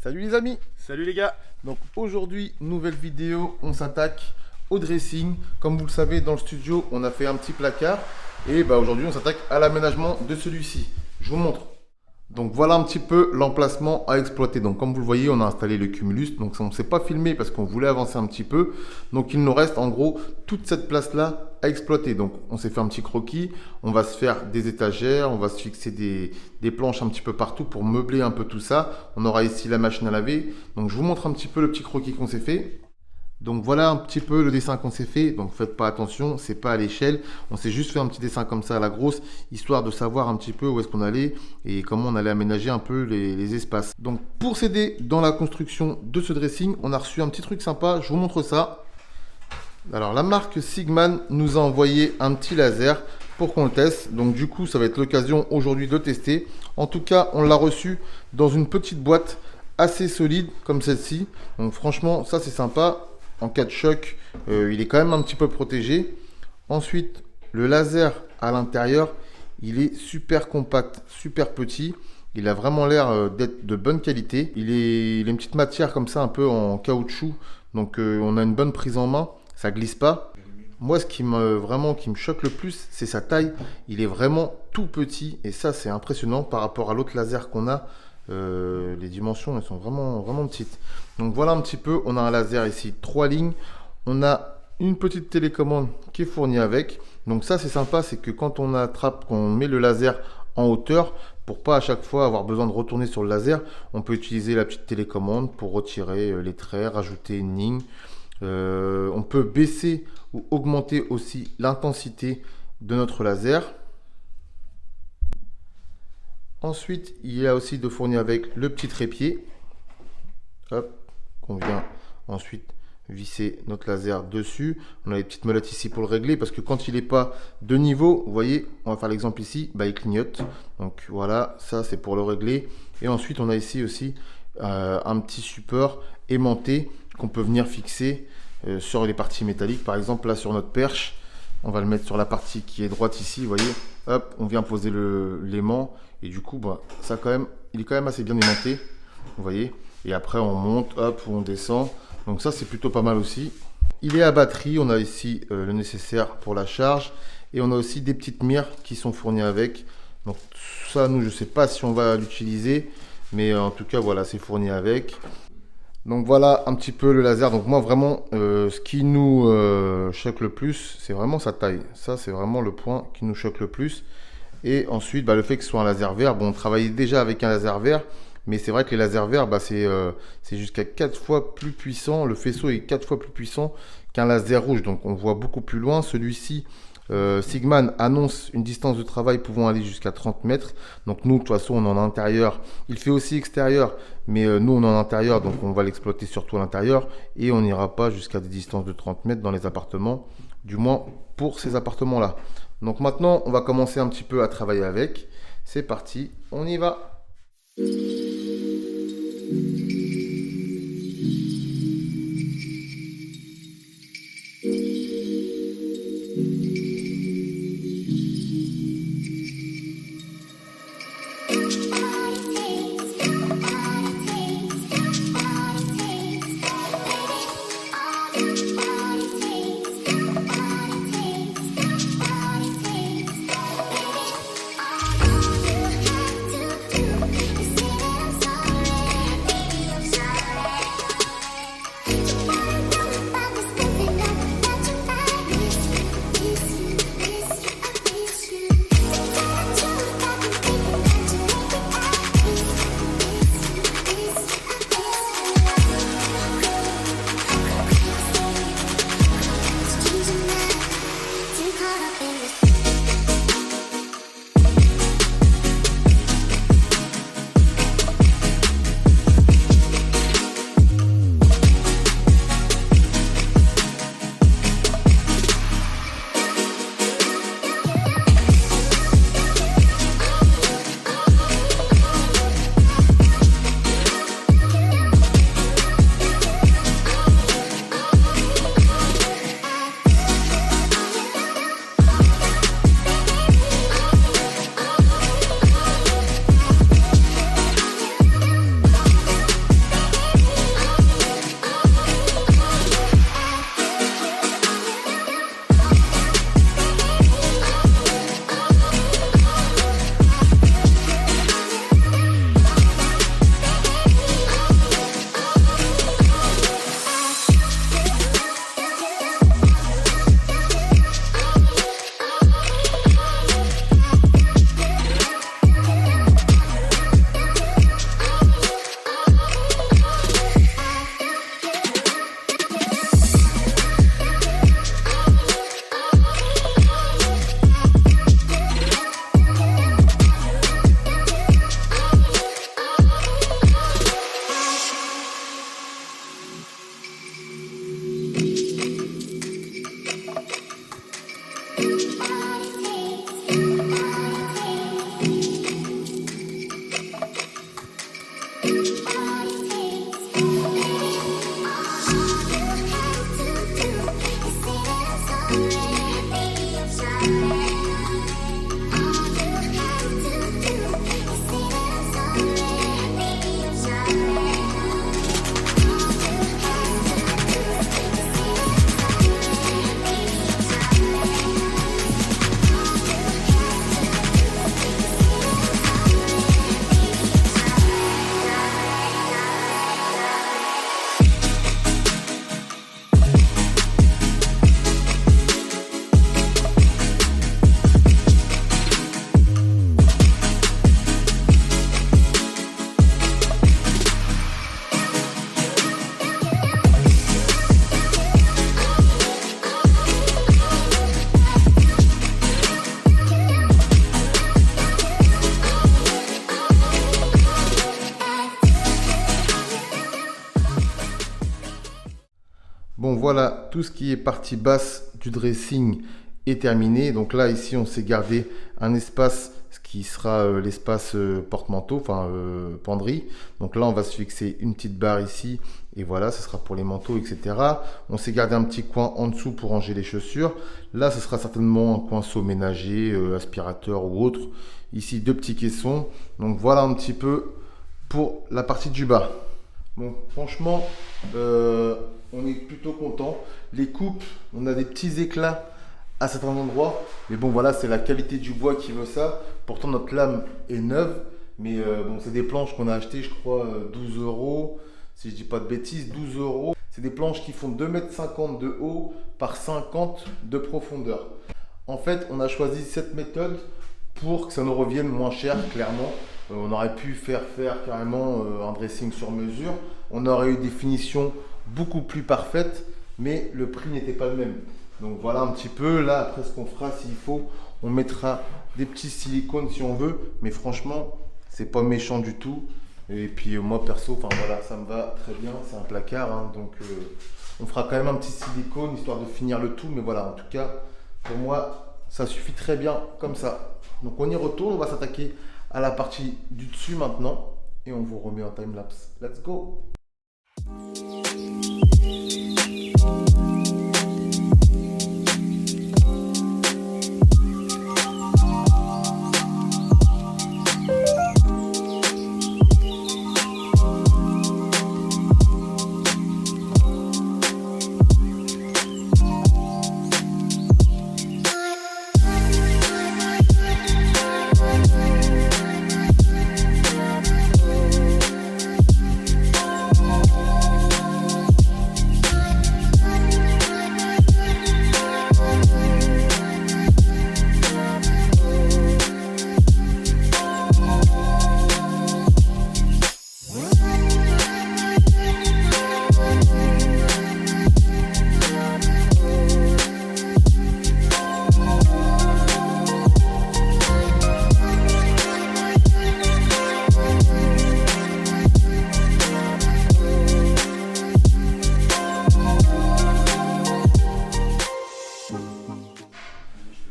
Salut les amis. Salut les gars. Donc aujourd'hui, nouvelle vidéo, on s'attaque au dressing. Comme vous le savez, dans le studio, on a fait un petit placard. Et aujourd'hui, on s'attaque à l'aménagement de celui-ci. Je vous montre. Donc voilà un petit peu l'emplacement à exploiter. Donc comme vous le voyez, on a installé le cumulus. Donc on ne s'est pas filmé parce qu'on voulait avancer un petit peu. Donc il nous reste en gros toute cette place-là à exploiter. Donc on s'est fait un petit croquis. On va se faire des étagères. On va se fixer des planches un petit peu partout pour meubler un peu tout ça. On aura ici la machine à laver. Donc je vous montre un petit peu le petit croquis qu'on s'est fait. Donc voilà un petit peu le dessin qu'on s'est fait. Donc faites pas attention, c'est pas à l'échelle. On s'est juste fait un petit dessin comme ça à la grosse, histoire de savoir un petit peu où est-ce qu'on allait et comment on allait aménager un peu les espaces. Donc pour s'aider dans la construction de ce dressing, on a reçu un petit truc sympa. Je vous montre ça. Alors la marque Sigman nous a envoyé un petit laser pour qu'on le teste. Donc du coup ça va être l'occasion aujourd'hui de le tester. En tout cas on l'a reçu dans une petite boîte assez solide comme celle-ci. Donc franchement ça c'est sympa. En cas de choc, il est quand même un petit peu protégé. Ensuite, le laser à l'intérieur, il est super compact, super petit. Il a vraiment l'air d'être de bonne qualité. Il a une petite matière comme ça, un peu en caoutchouc. Donc on a une bonne prise en main. Ça glisse pas. Moi, ce qui me choque le plus, c'est sa taille. Il est vraiment tout petit. Et ça, c'est impressionnant par rapport à l'autre laser qu'on a. Les dimensions elles sont vraiment petites. Donc voilà un petit peu, on a un laser ici, 3 lignes, on a une petite télécommande qui est fournie avec. Donc ça c'est sympa, c'est que quand on attrape, qu'on met le laser en hauteur, pour pas à chaque fois avoir besoin de retourner sur le laser, on peut utiliser la petite télécommande pour retirer les traits, rajouter une ligne. On peut baisser ou augmenter aussi l'intensité de notre laser. Ensuite, il y a aussi de fournir avec le petit trépied. Hop, qu'on vient ensuite visser notre laser dessus. On a les petites molettes ici pour le régler parce que quand il n'est pas de niveau, vous voyez, on va faire l'exemple ici, il clignote. Donc voilà, ça c'est pour le régler. Et ensuite, on a ici aussi un petit support aimanté qu'on peut venir fixer sur les parties métalliques. Par exemple, là sur notre perche, on va le mettre sur la partie qui est droite ici, vous voyez. Hop, on vient poser l'aimant. Et du coup, ça quand même, il est quand même assez bien aimanté, vous voyez. Et après, on monte, hop, on descend. Donc ça, c'est plutôt pas mal aussi. Il est à batterie. On a ici le nécessaire pour la charge. Et on a aussi des petites mires qui sont fournies avec. Donc ça, nous, je sais pas si on va l'utiliser. Mais en tout cas, voilà, c'est fourni avec. Donc voilà un petit peu le laser. Donc moi, vraiment, ce qui nous choque le plus, c'est vraiment sa taille. Ça, c'est vraiment le point qui nous choque le plus. Et ensuite, le fait que ce soit un laser vert, on travaillait déjà avec un laser vert, mais c'est vrai que les lasers verts, c'est jusqu'à 4 fois plus puissant. Le faisceau est 4 fois plus puissant qu'un laser rouge, donc on voit beaucoup plus loin. Celui-ci, Sigman annonce une distance de travail pouvant aller jusqu'à 30 mètres. Donc nous, de toute façon, on est en intérieur. Il fait aussi extérieur, mais nous, on est en intérieur, donc on va l'exploiter surtout à l'intérieur. Et on n'ira pas jusqu'à des distances de 30 mètres dans les appartements, du moins pour ces appartements-là. Donc maintenant, on va commencer un petit peu à travailler avec. C'est parti, on y va. Bon voilà, tout ce qui est partie basse du dressing est terminé. Donc là, ici, on s'est gardé un espace, ce qui sera l'espace porte-manteau, enfin penderie. Donc là, on va se fixer une petite barre ici. Et voilà, ce sera pour les manteaux, etc. On s'est gardé un petit coin en dessous pour ranger les chaussures. Là, ce sera certainement un coin seau ménager, aspirateur ou autre. Ici, deux petits caissons. Donc voilà un petit peu pour la partie du bas. Bon, franchement, on est plutôt content. Les coupes, on a des petits éclats à certains endroits. Mais bon, voilà, c'est la qualité du bois qui veut ça. Pourtant, notre lame est neuve. Mais bon, c'est des planches qu'on a achetées, je crois, 12 euros. Si je dis pas de bêtises, 12 euros. C'est des planches qui font 2,50 m de haut par 50 de profondeur. En fait, on a choisi cette méthode pour que ça nous revienne moins cher, clairement. On aurait pu faire carrément un dressing sur mesure. On aurait eu des finitions beaucoup plus parfaites, mais le prix n'était pas le même. Donc voilà un petit peu. Là, après, ce qu'on fera, s'il faut, on mettra des petits silicones si on veut. Mais franchement, c'est pas méchant du tout. Et puis moi, perso, enfin voilà, ça me va très bien. C'est un placard, hein, donc on fera quand même un petit silicone, histoire de finir le tout. Mais voilà, en tout cas, pour moi, ça suffit très bien comme ça. Donc on y retourne, on va s'attaquer à la partie du dessus maintenant et on vous remet en time-lapse. Let's go!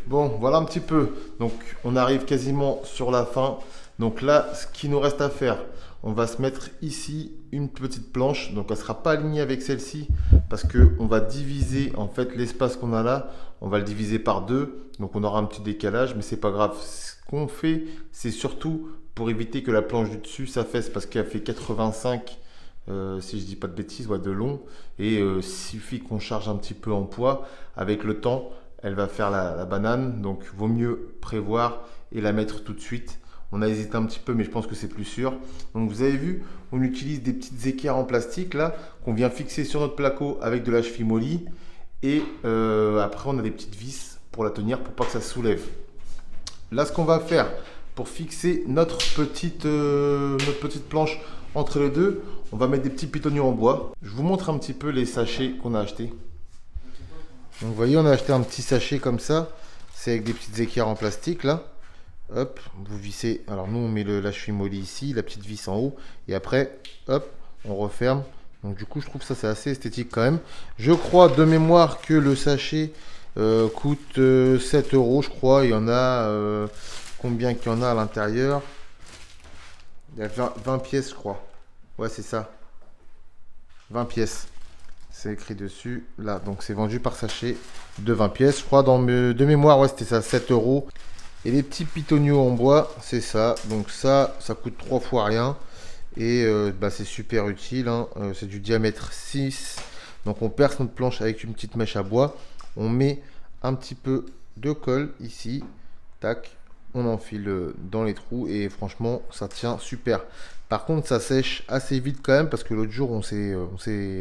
Bon, voilà un petit peu. Donc, on arrive quasiment sur la fin. Donc là, ce qu'il nous reste à faire, on va se mettre ici une petite planche. Donc, elle ne sera pas alignée avec celle-ci parce qu'on va diviser en fait l'espace qu'on a là. On va le diviser par deux. Donc, on aura un petit décalage, mais c'est pas grave. Ce qu'on fait, c'est surtout pour éviter que la planche du dessus s'affaisse parce qu'elle fait 85 si je dis pas de bêtises, ouais, de long. Et suffit qu'on charge un petit peu en poids. Avec le temps, elle va faire la banane, donc vaut mieux prévoir et la mettre tout de suite. On a hésité un petit peu, mais je pense que c'est plus sûr. Donc vous avez vu, on utilise des petites équerres en plastique là, qu'on vient fixer sur notre placo avec de la cheville molly. Et après, on a des petites vis pour la tenir, pour pas que ça se soulève. Là, ce qu'on va faire pour fixer notre petite planche entre les deux, on va mettre des petits pitonios en bois. Je vous montre un petit peu les sachets qu'on a achetés. Donc vous voyez, on a acheté un petit sachet comme ça. C'est avec des petites équerres en plastique là. Hop, vous vissez. Alors nous on met la cheville molly ici, la petite vis en haut. Et après, hop, on referme. Donc du coup je trouve ça c'est assez esthétique quand même. Je crois de mémoire que le sachet coûte 7 euros je crois. Il y en a, combien qu'il y en a à l'intérieur? Il y a 20 pièces je crois. Ouais c'est ça. 20 pièces. C'est écrit dessus, là, donc c'est vendu par sachet de 20 pièces. Je crois, de mémoire, ouais, c'était ça, 7 euros. Et les petits pitonios en bois, c'est ça. Donc ça coûte 3 fois rien. Et bah, c'est super utile, hein. C'est du diamètre 6. Donc on perce notre planche avec une petite mèche à bois. On met un petit peu de colle ici. Tac, on enfile dans les trous et franchement, ça tient super. Par contre, ça sèche assez vite quand même parce que l'autre jour, on s'est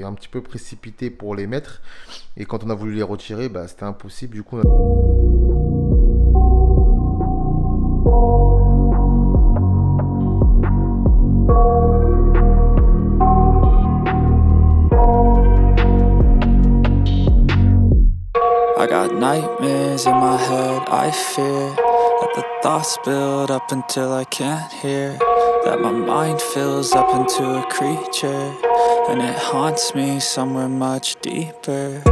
un petit peu précipité pour les mettre. Et quand on a voulu les retirer, bah, c'était impossible. Du coup, I got nightmares in my head, I fear that the thoughts build up until I can't hear, that my mind fills up into a creature, and it haunts me somewhere much deeper.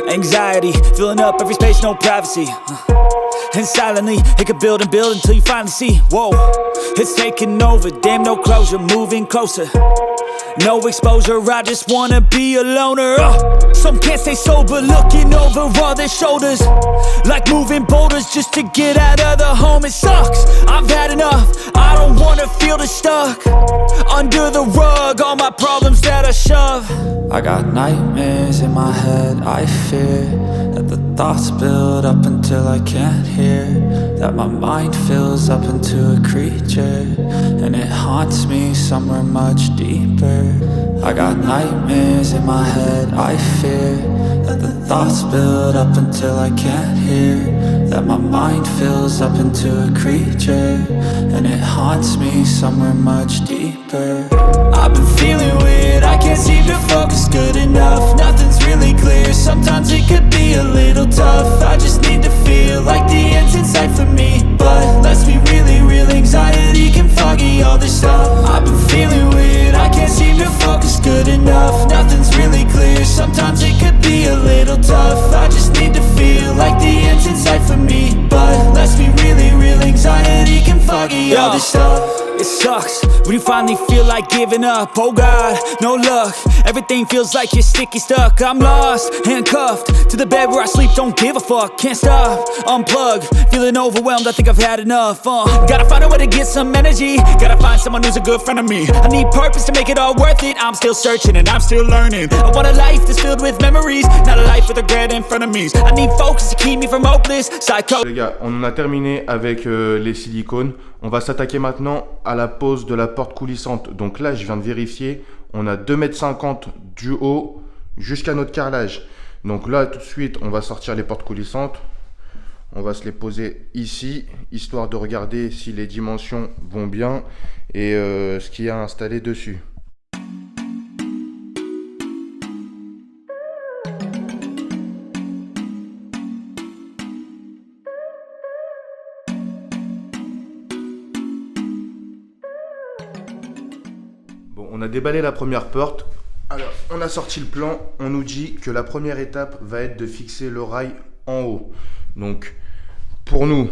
Anxiety, filling up every space, no privacy. And silently, it could build and build until you finally see. Whoa, it's taking over, damn no closure, moving closer. No exposure, I just wanna be a loner. Some can't stay sober, looking over all their shoulders, like moving boulders just to get out of the home. It sucks, I've had enough, I don't wanna feel the stuck under the rug, all my problems that I shove. I got nightmares in my head, I fear that the thoughts build up until I can't hear, that my mind fills up into a creature, and it haunts me somewhere much deeper. I got nightmares in my head, I fear that the thoughts build up until I can't hear, that my mind fills up into a creature, and it haunts me somewhere much deeper. I've been feeling weird, I can't seem to focus good enough. Nothing's really clear, sometimes it could be a little tough. I just need to feel like the end's in sight for me, but let's be really real, anxiety can foggy all this stuff. I've been feeling weird, I can't seem to focus good enough. Nothing's really clear, sometimes it could be a little tough. I just need to feel like the end's in sight for me, but let's be really real, anxiety can foggy all this stuff. It sucks when you finally feel like giving up. Oh God, no luck, everything feels like you're sticky stuck. I'm lost, handcuffed to the bed where I sleep, don't give a fuck. Can't stop, unplug, feeling overwhelmed, I think I've had enough. Gotta find a way to get some energy, gotta find someone who's a good friend of me. I need purpose to make it all worth it, I'm still searching and I'm still learning. I want a life that's filled with memories, not a life with regret and frenemies. I need focus to keep me from hopeless psycho. Les gars, on a terminé avec les silicones. On va s'attaquer maintenant à la pose de la porte coulissante. Donc là, je viens de vérifier, on a 2,50 m du haut jusqu'à notre carrelage. Donc là, tout de suite, on va sortir les portes coulissantes. On va se les poser ici, histoire de regarder si les dimensions vont bien et ce qu'il y a installé dessus. Bon, on a déballé la première porte. Alors, on a sorti le plan. On nous dit que la première étape va être de fixer le rail en haut. Donc, pour nous,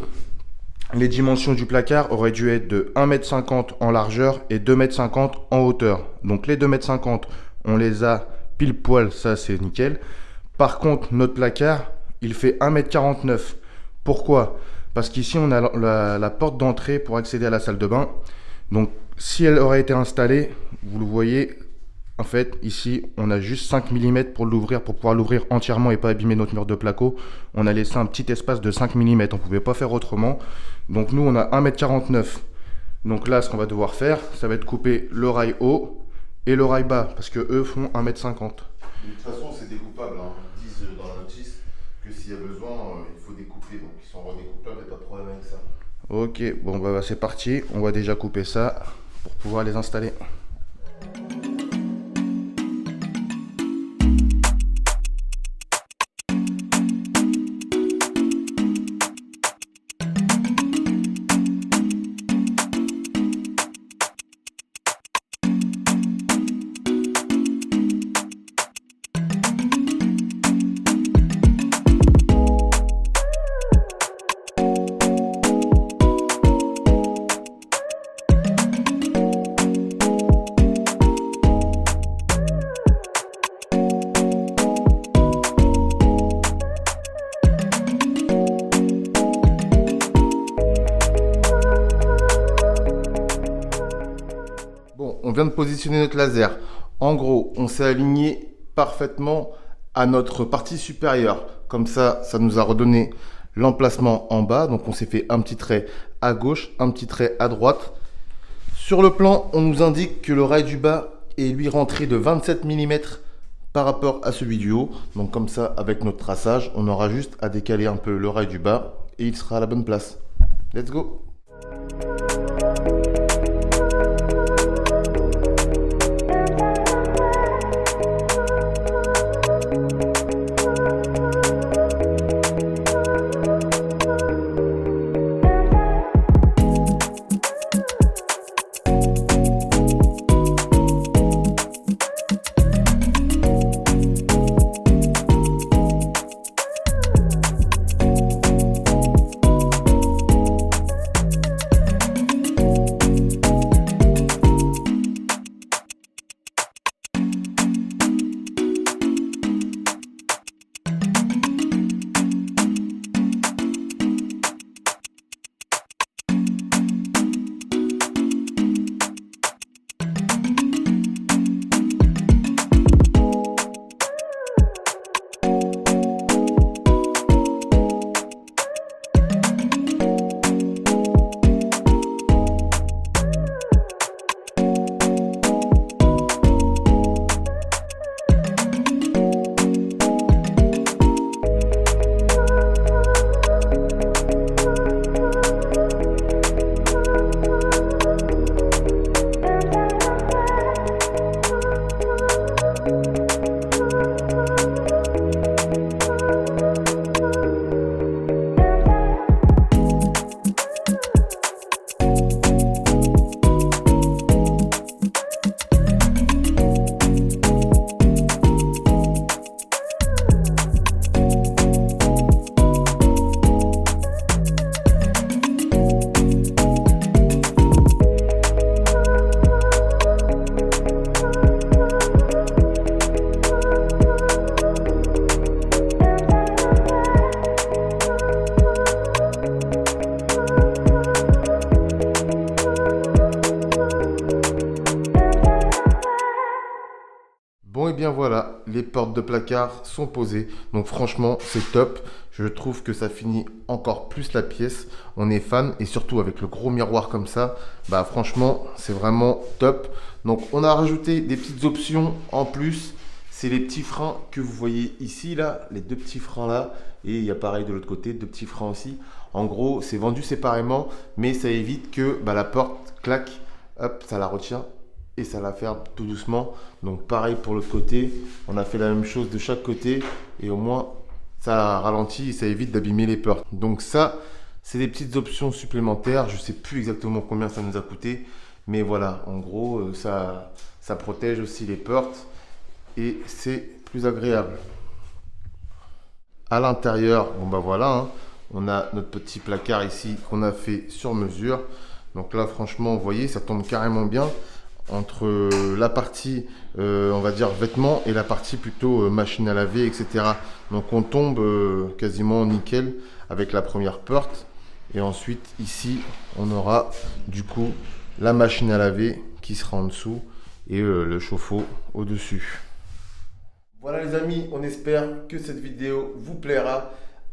les dimensions du placard auraient dû être de 1,50 m en largeur et 2,50 m en hauteur. Donc, les 2,50 m, on les a pile poil, ça c'est nickel. Par contre, notre placard, il fait 1,49 m. Pourquoi? Parce qu'ici, on a la porte d'entrée pour accéder à la salle de bain. Donc, si elle aurait été installée, vous le voyez, en fait, ici, on a juste 5 mm pour l'ouvrir, pour pouvoir l'ouvrir entièrement et pas abîmer notre mur de placo. On a laissé un petit espace de 5 mm, on ne pouvait pas faire autrement. Donc, nous, on a 1,49 m. Donc là, ce qu'on va devoir faire, ça va être couper le rail haut et le rail bas, parce que eux font 1,50 m. De toute façon, c'est découpable. Hein. Ils disent dans la notice que s'il y a besoin, il faut découper. Donc, ils sont redécoupables, il n'y a pas de problème avec ça. Ok, bon bah c'est parti, on va déjà couper ça pour pouvoir les installer. On vient de positionner notre laser. En gros, on s'est aligné parfaitement à notre partie supérieure. Comme ça, ça nous a redonné l'emplacement en bas. Donc, on s'est fait un petit trait à gauche, un petit trait à droite. Sur le plan, on nous indique que le rail du bas est lui rentré de 27 mm par rapport à celui du haut. Donc, comme ça, avec notre traçage, on aura juste à décaler un peu le rail du bas et il sera à la bonne place. Let's go! Bon et bien voilà, les portes de placard sont posées. Donc franchement, c'est top. Je trouve que ça finit encore plus la pièce. On est fan et surtout avec le gros miroir comme ça, bah franchement, c'est vraiment top. Donc on a rajouté des petites options en plus. C'est les petits freins que vous voyez ici, là, les deux petits freins là. Et il y a pareil de l'autre côté, deux petits freins aussi. En gros, c'est vendu séparément, mais ça évite que bah, la porte claque, hop, ça la retient et ça la ferme tout doucement. Donc pareil pour l'autre côté, on a fait la même chose de chaque côté et au moins ça ralentit et ça évite d'abîmer les portes. Donc ça, c'est des petites options supplémentaires. Je ne sais plus exactement combien ça nous a coûté, mais voilà, en gros, ça protège aussi les portes et c'est plus agréable. À l'intérieur, bon bah voilà, hein, on a notre petit placard ici qu'on a fait sur mesure. Donc là, franchement, vous voyez, ça tombe carrément bien entre la partie, on va dire, vêtements et la partie plutôt machine à laver, etc. Donc on tombe quasiment nickel avec la première porte. Et ensuite, ici, on aura du coup la machine à laver qui sera en dessous et le chauffe-eau au-dessus. Voilà les amis, on espère que cette vidéo vous plaira.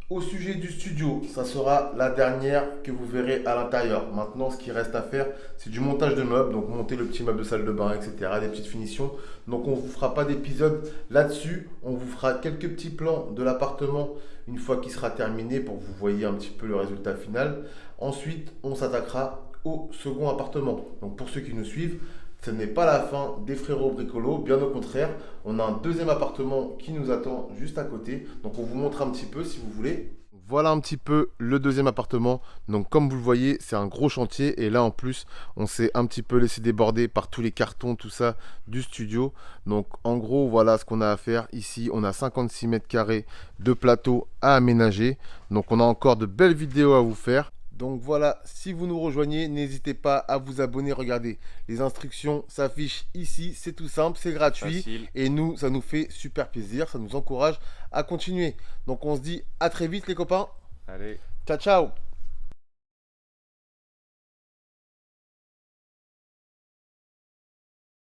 Au sujet du studio, ça sera la dernière que vous verrez à l'intérieur. Maintenant, ce qui reste à faire, c'est du montage de meubles. Donc monter le petit meuble de salle de bain, etc. Des petites finitions. Donc on ne vous fera pas d'épisode là-dessus. On vous fera quelques petits plans de l'appartement une fois qu'il sera terminé pour que vous voyez un petit peu le résultat final. Ensuite, on s'attaquera au second appartement. Donc pour ceux qui nous suivent, ce n'est pas la fin des frérots bricolos, bien au contraire. On a un deuxième appartement qui nous attend juste à côté. Donc on vous montre un petit peu si vous voulez. Voilà un petit peu le deuxième appartement. Donc comme vous le voyez, c'est un gros chantier. Et là en plus, on s'est un petit peu laissé déborder par tous les cartons, tout ça du studio. Donc en gros, voilà ce qu'on a à faire. Ici, on a 56 mètres carrés de plateau à aménager. Donc on a encore de belles vidéos à vous faire. Donc voilà, si vous nous rejoignez, n'hésitez pas à vous abonner. Regardez, les instructions s'affichent ici. C'est tout simple, c'est gratuit. Facile. Et nous, ça nous fait super plaisir. Ça nous encourage à continuer. Donc on se dit à très vite les copains. Allez. Ciao, ciao.